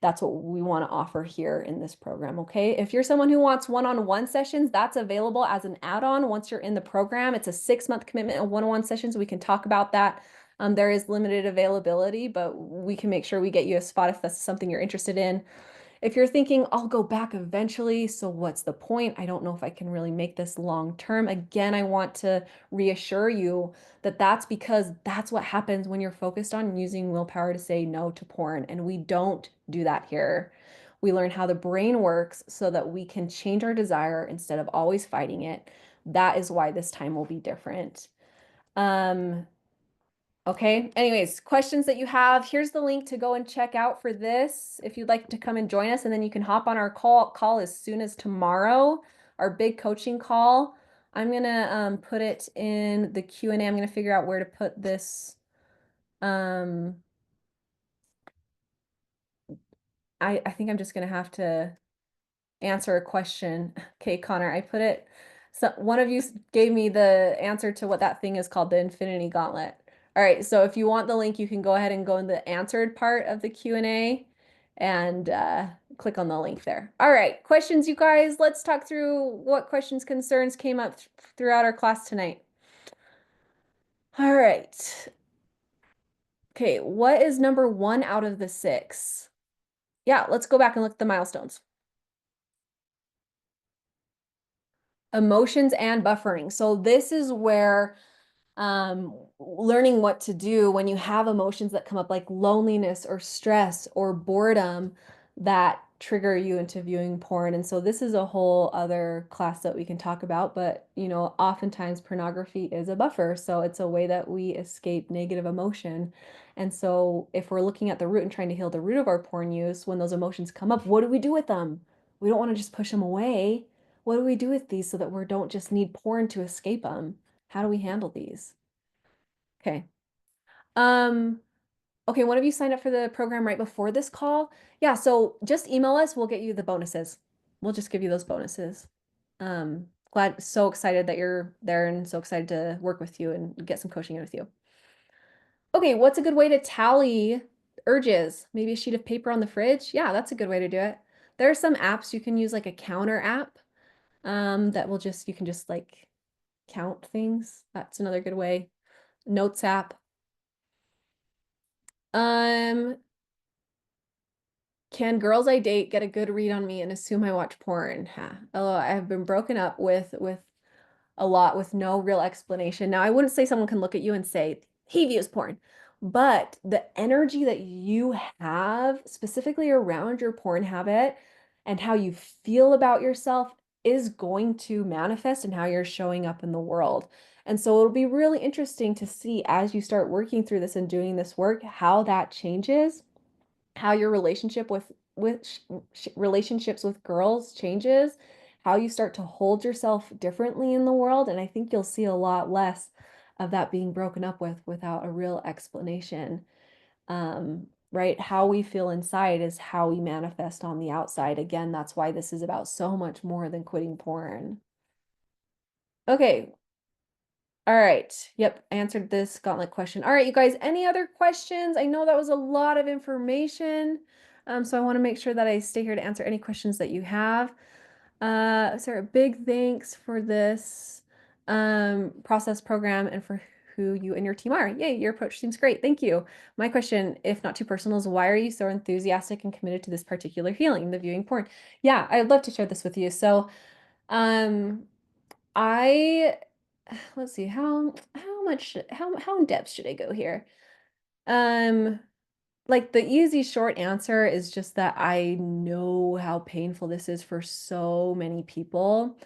That's what we want to offer here in this program. Okay. If you're someone who wants one-on-one sessions, that's available as an add-on once you're in the program. It's a 6-month commitment of one-on-one sessions. We can talk about that. There is limited availability, but we can make sure we get you a spot if that's something you're interested in. If you're thinking, I'll go back eventually, so what's the point? I don't know if I can really make this long term. Again, I want to reassure you that that's because that's what happens when you're focused on using willpower to say no to porn. And we don't do that here. We learn how the brain works so that we can change our desire instead of always fighting it. That is why this time will be different. Okay, anyways, questions that you have, here's the link to go and check out for this if you'd like to come and join us, and then you can hop on our call as soon as tomorrow, our big coaching call. I'm gonna put it in the Q&A. I'm gonna figure out where to put this. I think I'm just gonna have to answer a question. Okay, Connor, I put it, so one of you gave me the answer to what that thing is called, the Infinity Gauntlet. All right, so if you want the link, you can go ahead and go in the answered part of the Q&A and click on the link there. All right, questions, you guys. Let's talk through what questions, concerns came up throughout our class tonight. All right. Okay, what is number 1 out of the 6? Yeah, let's go back and look at the milestones. Emotions and buffering. So this is where learning what to do when you have emotions that come up like loneliness or stress or boredom that trigger you into viewing porn. And so this is a whole other class that we can talk about, but oftentimes pornography is a buffer. So it's a way that we escape negative emotion. And so if we're looking at the root and trying to heal the root of our porn use, when those emotions come up, what do we do with them? We don't want to just push them away. What do we do with these so that we don't just need porn to escape them? How do we handle these? Okay. Um, okay, one of you signed up for the program right before this call. Yeah, so just email us, we'll get you the bonuses. We'll just give you those bonuses. Glad, so excited that you're there and so excited to work with you and get some coaching in with you. Okay, what's a good way to tally urges? Maybe a sheet of paper on the fridge? Yeah, that's a good way to do it. There are some apps you can use, like a counter app, that will just, you can just like count things. That's another good way. Notes app. Um, Can girls I date get a good read on me and assume I watch porn? Oh, I have been broken up with a lot with no real explanation. Now, I wouldn't say someone can look at you and say, he views porn, but the energy that you have specifically around your porn habit and how you feel about yourself is going to manifest in how you're showing up in the world. And so it'll be really interesting to see as you start working through this and doing this work, how that changes, how your relationship with relationships with girls changes, how you start to hold yourself differently in the world. And I think you'll see a lot less of that being broken up with without a real explanation. Right? How we feel inside is how we manifest on the outside. Again, that's why this is about so much more than quitting porn. Okay. All right. Yep. Answered this gauntlet question. All right, you guys, any other questions? I know that was a lot of information. So I want to make sure that I stay here to answer any questions that you have. Sarah, big thanks for this process program and for who you and your team are. Yay, your approach seems great. Thank you. My question, if not too personal, is why are you so enthusiastic and committed to this particular healing, the viewing porn? Yeah, I'd love to share this with you. So, um, I let's see, how much how in depth should I go here? Um, like the easy short answer is just that I know how painful this is for so many people.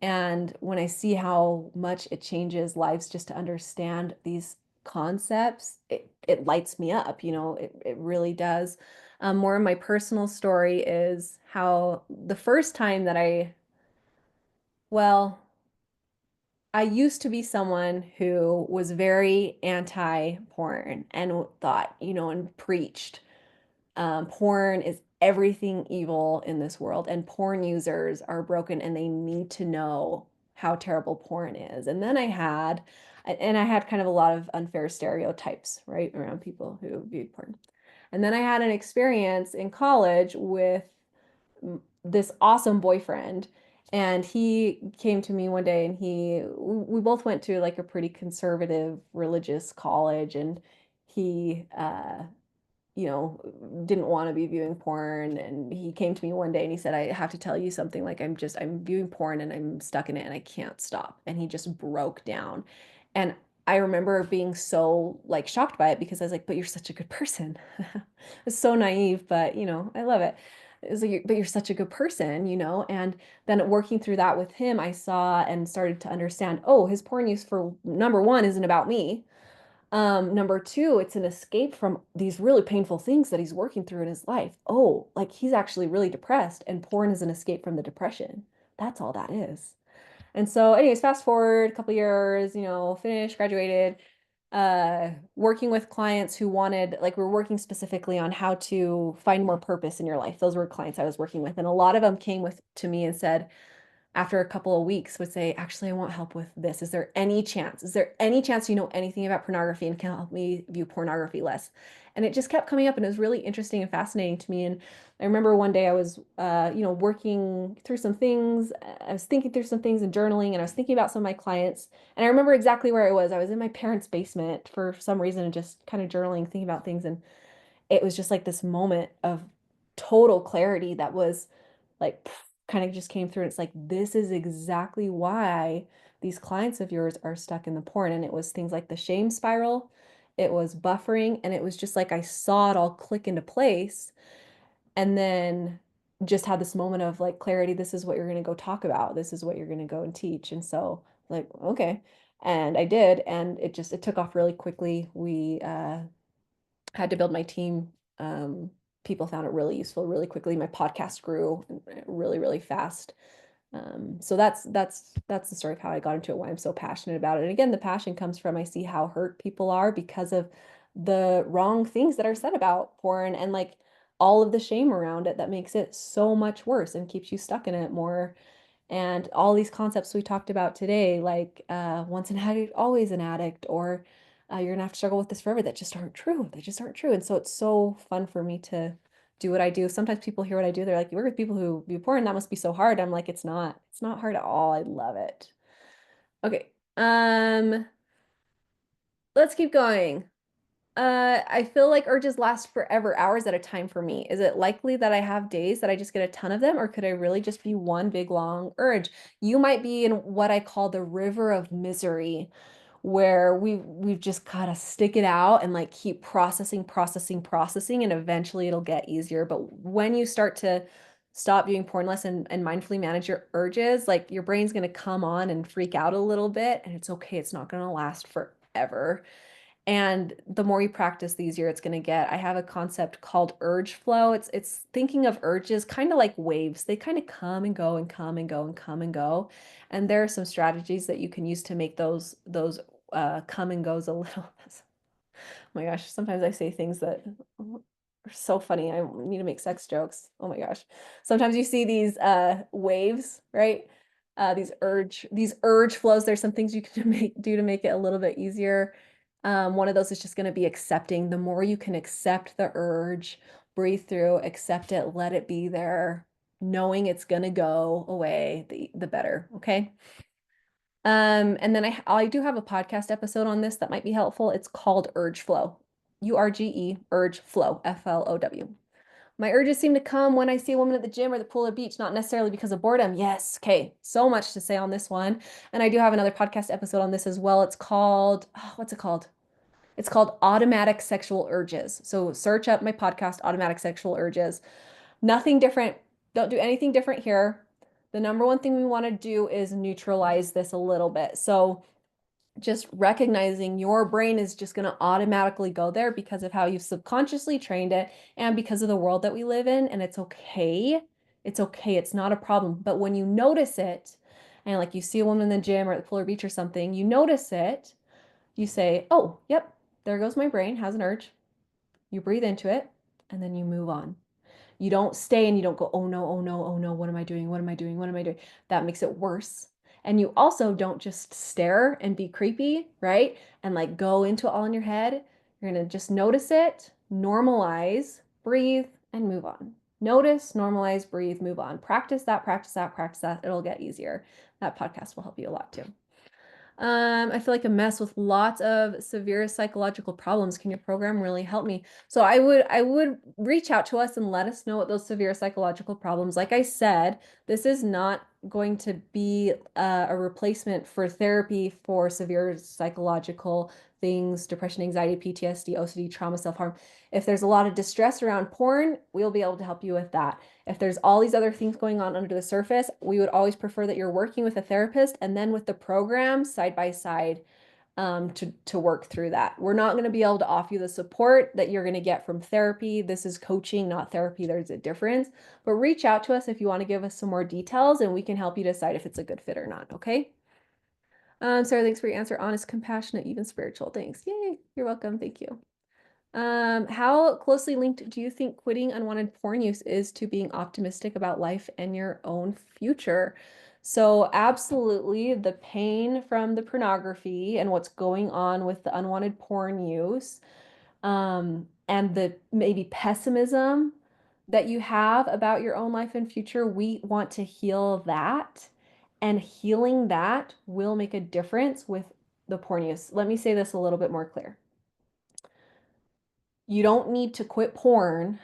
And when I see how much it changes lives just to understand these concepts, it lights me up, it really does. More of my personal story is how the first time that well, I used to be someone who was very anti-porn and thought, and preached, porn is everything evil in this world, and porn users are broken and they need to know how terrible porn is. And I had kind of a lot of unfair stereotypes, right, around people who viewed porn. And then I had an experience in college with this awesome boyfriend, and he came to me one day, and we both went to like a pretty conservative religious college, and he didn't want to be viewing porn. And he came to me one day and he said, I have to tell you something. Like, I'm viewing porn and I'm stuck in it and I can't stop. And he just broke down. And I remember being so like shocked by it because I was like, but you're such a good person. It's so naive, but I love it. It was like, but you're such a good person, and then working through that with him, I saw and started to understand, oh, his porn use for number one isn't about me. Number two, it's an escape from these really painful things that he's working through in his life. Oh, like he's actually really depressed, and porn is an escape from the depression. That's all that is. And so, anyways, fast forward a couple years, finished, graduated, working with clients who wanted, like, we're working specifically on how to find more purpose in your life. Those were clients I was working with, and a lot of them came to me and said, after a couple of weeks would say, actually, I want help with this. Is there any chance? Is there any chance you know anything about pornography and can help me view pornography less? And it just kept coming up and it was really interesting and fascinating to me. And I remember one day I was, working through some things. I was thinking through some things and journaling, and I was thinking about some of my clients. And I remember exactly where I was. I was in my parents' basement for some reason and just kind of journaling, thinking about things. And it was just like this moment of total clarity that was like kind of just came through. And it's like, this is exactly why these clients of yours are stuck in the porn. And it was things like the shame spiral, it was buffering, and it was just like I saw it all click into place. And then just had this moment of like clarity. This is what you're going to go talk about. This is what you're going to go and teach. And so, like, okay. And I did. And it took off really quickly. We had to build my team. People found it really useful really quickly. My podcast grew really, really fast. So that's the story of how I got into it, why I'm so passionate about it. And again, the passion comes from I see how hurt people are because of the wrong things that are said about porn and like all of the shame around it that makes it so much worse and keeps you stuck in it more. And all these concepts we talked about today, like once an addict, always an addict, or you're gonna have to struggle with this forever, that just aren't true. They just aren't true. And so it's so fun for me to do what I do. Sometimes people hear what I do, they're like, you work with people who view porn, that must be so hard. I'm like, it's not. It's not hard at all. I love it. Okay. Let's keep going. I feel like urges last forever, hours at a time for me. Is it likely that I have days that I just get a ton of them, or could I really just be one big long urge? You might be in what I call the river of misery, where we've just gotta stick it out and like keep processing, processing, processing, and eventually it'll get easier. But when you start to stop doing porn less and mindfully manage your urges, like your brain's gonna come on and freak out a little bit, and it's okay. It's not gonna last forever. And the more you practice, the easier it's going to get. I have a concept called urge flow. It's thinking of urges kind of like waves. They kind of come and go and come and go and come and go. And there are some strategies that you can use to make those come and goes a little. Oh my gosh, sometimes I say things that are so funny. I need to make sex jokes. Oh my gosh. Sometimes you see these waves, right? These urge flows. There's some things you can do to make it a little bit easier. One of those is just going to be accepting. The more you can accept the urge, breathe through, accept it, let it be there, knowing it's going to go away, the better. Okay. And then I do have a podcast episode on this that might be helpful. It's called Urge Flow. URGE, Urge Flow, FLOW. My urges seem to come when I see a woman at the gym or the pool or beach, not necessarily because of boredom. Yes. Okay. So much to say on this one. And I do have another podcast episode on this as well. It's called, what's it called? It's called Automatic Sexual Urges. So search up my podcast, Automatic Sexual Urges. Nothing different. Don't do anything different here. The number one thing we want to do is neutralize this a little bit. So just recognizing your brain is just going to automatically go there because of how you've subconsciously trained it and because of the world that we live in. And it's okay. It's okay. It's not a problem. But when you notice it, and like you see a woman in the gym or at the pool or beach or something, you notice it, you say, oh, yep, there goes my brain, has an urge. You breathe into it, and then you move on. You don't stay and you don't go, oh no, oh no, oh no, what am I doing? What am I doing? What am I doing? That makes it worse. And you also don't just stare and be creepy, right? And like go into it all in your head. You're going to just notice it, normalize, breathe, and move on. Notice, normalize, breathe, move on. Practice that, practice that, practice that. It'll get easier. That podcast will help you a lot too. I feel like a mess with lots of severe psychological problems. Can your program really help me? So I would reach out to us and let us know what those severe psychological problems. Like I said, this is not going to be a replacement for therapy for severe psychological things, depression, anxiety, PTSD, OCD, trauma, self-harm. If there's a lot of distress around porn, we'll be able to help you with that. If there's all these other things going on under the surface, we would always prefer that you're working with a therapist and then with the program side by side to work through that. We're not going to be able to offer you the support that you're going to get from therapy. This is coaching, not therapy. There's a difference. But reach out to us if you want to give us some more details and we can help you decide if it's a good fit or not. Okay. Sarah, thanks for your answer. Honest, compassionate, even spiritual. Thanks. Yay. You're welcome. Thank you. How closely linked do you think quitting unwanted porn use is to being optimistic about life and your own future? So absolutely the pain from the pornography and what's going on with the unwanted porn use, and the maybe pessimism that you have about your own life and future, we want to heal that. And healing that will make a difference with the porn use. Let me say this a little bit more clear. You don't need to quit porn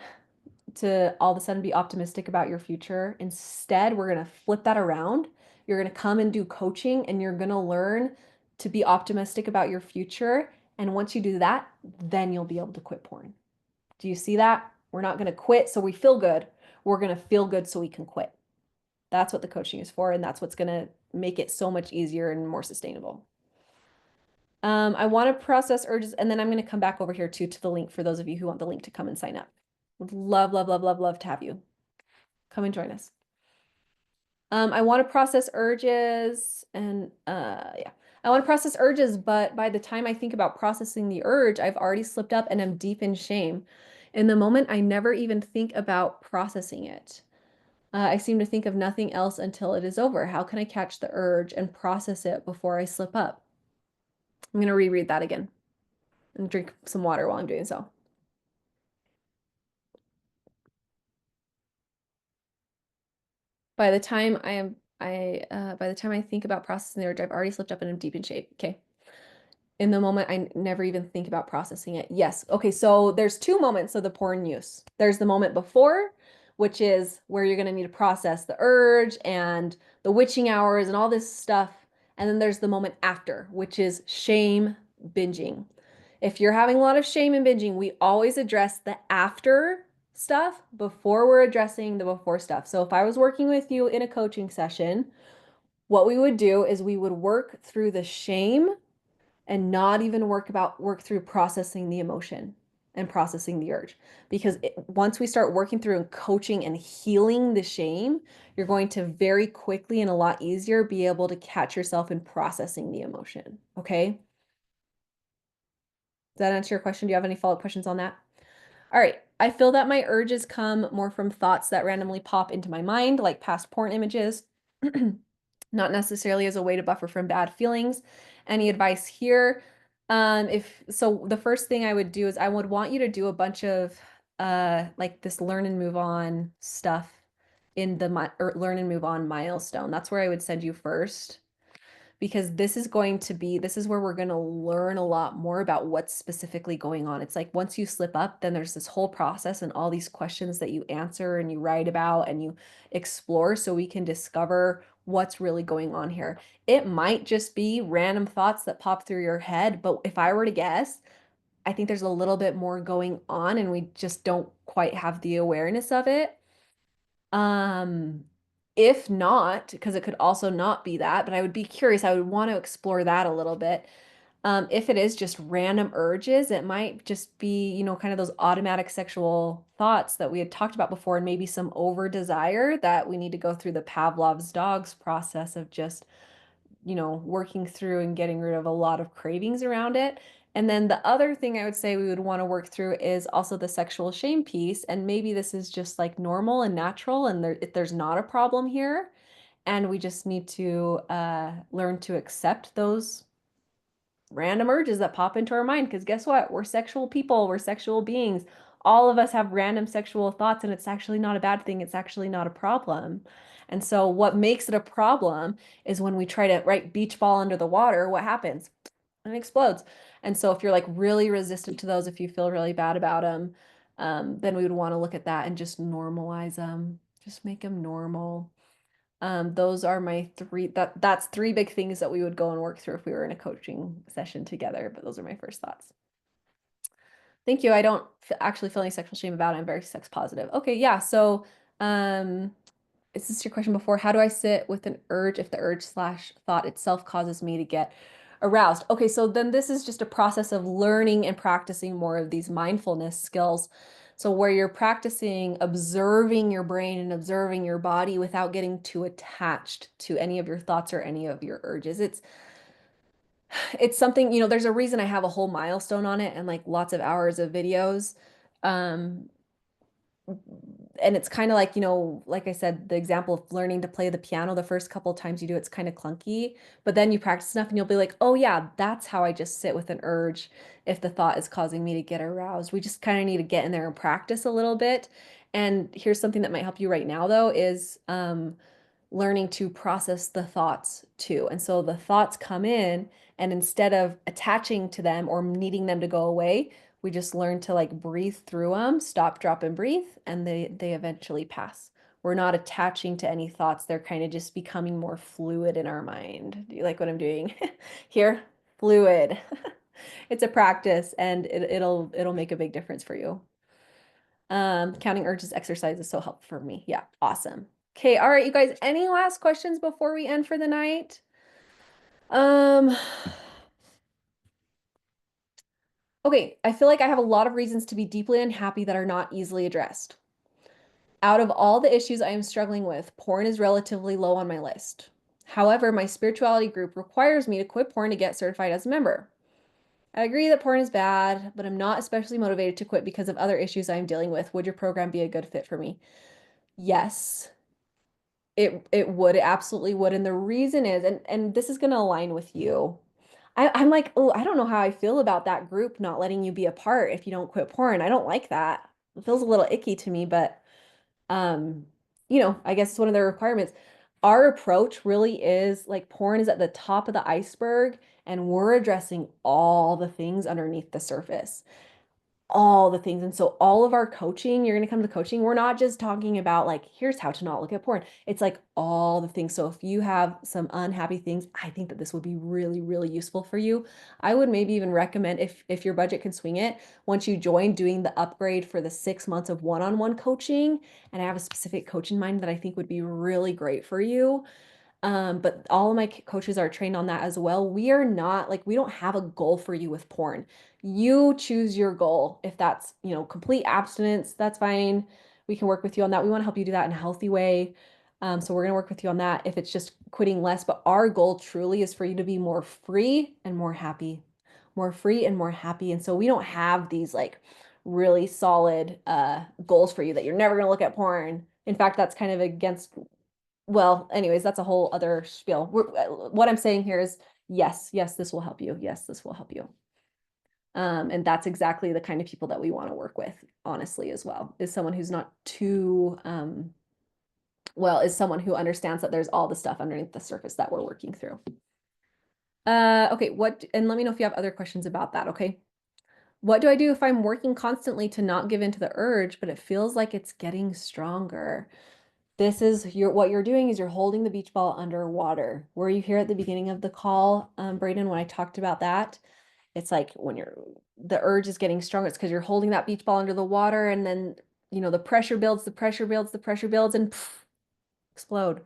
to all of a sudden be optimistic about your future. Instead, we're going to flip that around. You're going to come and do coaching and you're going to learn to be optimistic about your future. And once you do that, then you'll be able to quit porn. Do you see that? We're not going to quit so we feel good. We're going to feel good so we can quit. That's what the coaching is for. And that's what's going to make it so much easier and more sustainable. I want to process urges, and then I'm going to come back over here too to the link for those of you who want the link to come and sign up. Would love, love, love, love, love to have you. Come and join us. I want to process urges and yeah, I want to process urges, but by the time I think about processing the urge, I've already slipped up and I'm deep in shame. In the moment, I never even think about processing it. I seem to think of nothing else until it is over. How can I catch the urge and process it before I slip up? I'm going to reread that again and drink some water while I'm doing so. By the time by the time I think about processing the urge, I've already slipped up and I'm deep in shape. Okay. In the moment, I never even think about processing it. Yes. Okay. So there's two moments of the porn use. There's the moment before, which is where you're going to need to process the urge and the witching hours and all this stuff. And then there's the moment after, which is shame binging. If you're having a lot of shame and binging, we always address the after stuff before we're addressing the before stuff. So if I was working with you in a coaching session, what we would do is we would work through the shame and not even work through processing the emotion and processing the urge. Because once we start working through and coaching and healing the shame, you're going to very quickly and a lot easier be able to catch yourself in processing the emotion. Okay? Does that answer your question? Do you have any follow-up questions on that? All right. I feel that my urges come more from thoughts that randomly pop into my mind, like past porn images, not necessarily as a way to buffer from bad feelings. Any advice here? If so, the first thing I would do is I would want you to do a bunch of like this learn and move on stuff in the or learn and move on milestone. That's where I would send you first, because this is where we're going to learn a lot more about what's specifically going on. It's like once you slip up, then there's this whole process and all these questions that you answer and you write about and you explore so we can discover what's really going on here. It might just be random thoughts that pop through your head, but if I were to guess, I think there's a little bit more going on and we just don't quite have the awareness of it. Um, if not, because it could also not be that, but I would be curious. I would want to explore that a little bit. If it is just random urges, it might just be, kind of those automatic sexual thoughts that we had talked about before, and maybe some over desire that we need to go through the Pavlov's dogs process of just working through and getting rid of a lot of cravings around it. And then the other thing I would say we would want to work through is also the sexual shame piece. And maybe this is just like normal and natural, and there's not a problem here. And we just need to learn to accept those random urges that pop into our mind. Because guess what? We're sexual people, we're sexual beings. All of us have random sexual thoughts, and it's actually not a bad thing. It's actually not a problem. And so, what makes it a problem is when we try to, right, beach ball under the water, what happens? It explodes. And so, if you're like really resistant to those, if you feel really bad about them, then we would want to look at that and just normalize them, just make them normal. Those are my that's three big things that we would go and work through if we were in a coaching session together, but those are my first thoughts. Thank you. I don't actually feel any sexual shame about it. I'm very sex positive. Okay, yeah. So, is this your question before? How do I sit with an urge if the urge slash thought itself causes me to get aroused? Okay, so then this is just a process of learning and practicing more of these mindfulness skills. So where you're practicing observing your brain and observing your body without getting too attached to any of your thoughts or any of your urges. It's something, there's a reason I have a whole milestone on it and like lots of hours of videos. Um, and it's kind of like, like I said, the example of learning to play the piano, the first couple of times you do, it's kind of clunky, but then you practice enough and you'll be like, oh yeah, that's how I just sit with an urge if the thought is causing me to get aroused. We just kind of need to get in there and practice a little bit. And here's something that might help you right now though, is learning to process the thoughts too. And so the thoughts come in, and instead of attaching to them or needing them to go away, we just learn to like breathe through them, stop, drop, and breathe, and they eventually pass. we're not attaching to any thoughts. They're kind of just becoming more fluid in our mind. Do you like what I'm doing here? Fluid. It's a practice and it'll make a big difference for you. Counting urges exercise is so helpful for me. Yeah, awesome. Okay, all right, you guys, any last questions before we end for the night? Okay, I feel like I have a lot of reasons to be deeply unhappy that are not easily addressed. Out of all the issues I am struggling with, porn is relatively low on my list. However, my spirituality group requires me to quit porn to get certified as a member. I agree that porn is bad, but I'm not especially motivated to quit because of other issues I'm dealing with. Would your program be a good fit for me? Yes, it would. It absolutely would. And the reason is, and this is going to align with you. I'm like, oh, I don't know how I feel about that group not letting you be a part if you don't quit porn. I don't like that. It feels a little icky to me, but um, I guess it's one of their requirements. Our approach really is like porn is at the top of the iceberg, and we're addressing all the things underneath the surface, all the things. And so all of our coaching, you're going to come to coaching, we're not just talking about like, here's how to not look at porn. It's like all the things. So if you have some unhappy things, I think that this would be really, really useful for you. I would maybe even recommend if your budget can swing it, once you join doing the upgrade for the 6 months of one-on-one coaching. And I have a specific coach in mind that I think would be really great for you. But all of my coaches are trained on that as well. We are not like, we don't have a goal for you with porn. You choose your goal. If that's, complete abstinence, that's fine. We can work with you on that. We want to help you do that in a healthy way. So we're going to work with you on that if it's just quitting less. But our goal truly is for you to be more free and more happy, more free and more happy. And so we don't have these like really solid goals for you that you're never going to look at porn. In fact, that's kind of against, well, anyways, that's a whole other spiel. What I'm saying here is yes, yes, this will help you. Yes, this will help you. And that's exactly the kind of people that we want to work with, honestly, as well, is someone who's not too, is someone who understands that there's all the stuff underneath the surface that we're working through. Okay, and let me know if you have other questions about that, okay? What do I do if I'm working constantly to not give in to the urge, but it feels like it's getting stronger? This is what you're doing is you're holding the beach ball underwater. Were you here at the beginning of the call, Brayden, when I talked about that? It's like when the urge is getting stronger, it's because you're holding that beach ball under the water, and then, the pressure builds, the pressure builds, the pressure builds, and poof, explode.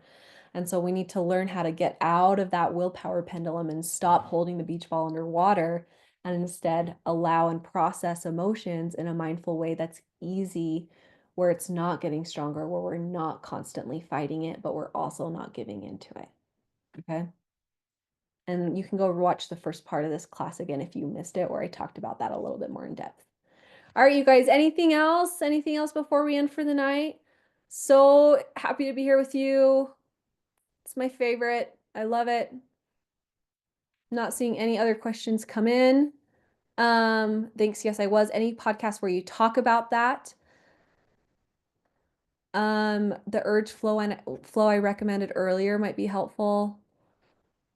And so we need to learn how to get out of that willpower pendulum and stop holding the beach ball underwater and instead allow and process emotions in a mindful way that's easy, where it's not getting stronger, where we're not constantly fighting it, but we're also not giving into it. Okay. And you can go watch the first part of this class again if you missed it, where I talked about that a little bit more in depth. All right, you guys, anything else? Anything else before we end for the night? So happy to be here with you. It's my favorite. I love it. Not seeing any other questions come in. Thanks. Yes, I was. Any podcast where you talk about that? The urge flow and flow I recommended earlier might be helpful.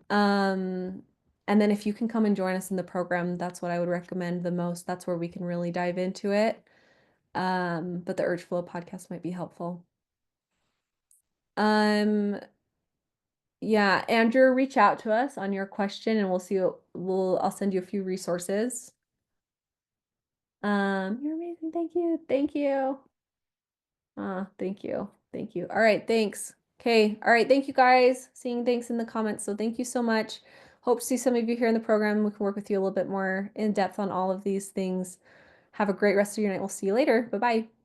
And then if you can come and join us in the program, that's what I would recommend the most. That's where we can really dive into it. But the urge flow podcast might be helpful. Yeah, Andrew, reach out to us on your question and we'll see I'll send you a few resources. You're amazing. Thank you. Thank you. Thank you. Thank you. All right, thanks. Okay. All right, thank you guys. Seeing thanks in the comments. So thank you so much. Hope to see some of you here in the program. We can work with you a little bit more in depth on all of these things. Have a great rest of your night. We'll see you later. Bye-bye.